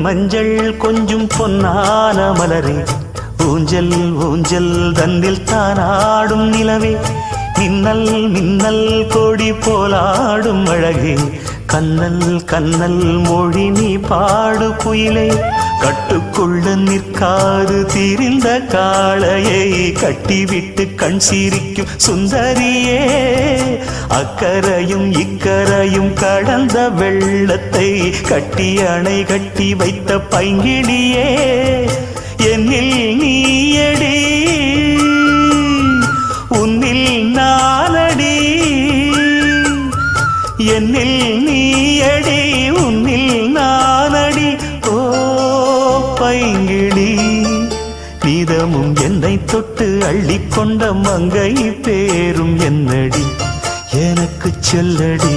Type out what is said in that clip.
மஞ்சள் கொஞ்சம் பொன்னான மலரே, ஊஞ்சல் ஊஞ்சல் தன்னில் தானாடும் நிலவே, மின்னல் மின்னல் கொடி போலாடும் அழகே, கண்ணல் கண்ணல் மொழி நீ பாடு குயிலே, கட்டுக்குள்ள நிற்காது தீரிந்த காளையை கட்டிவிட்டு கண் சிரிக்கும் சுந்தரியே, அக்கரையும் இக்கரையும் கடந்த வெள்ளத்தை கட்டி அணை கட்டி வைத்த பைங்கிளியே, என்னில் நீயடி உன்னில் நானடி, என்னில் நீயடி உன்னில் நானடி. ஓ பைங்கிளி, நீதமும் என்னை தொட்டு அள்ளிக்கொண்ட மங்கை பேரும் என்னடி, எனக்கு சொல்லடி.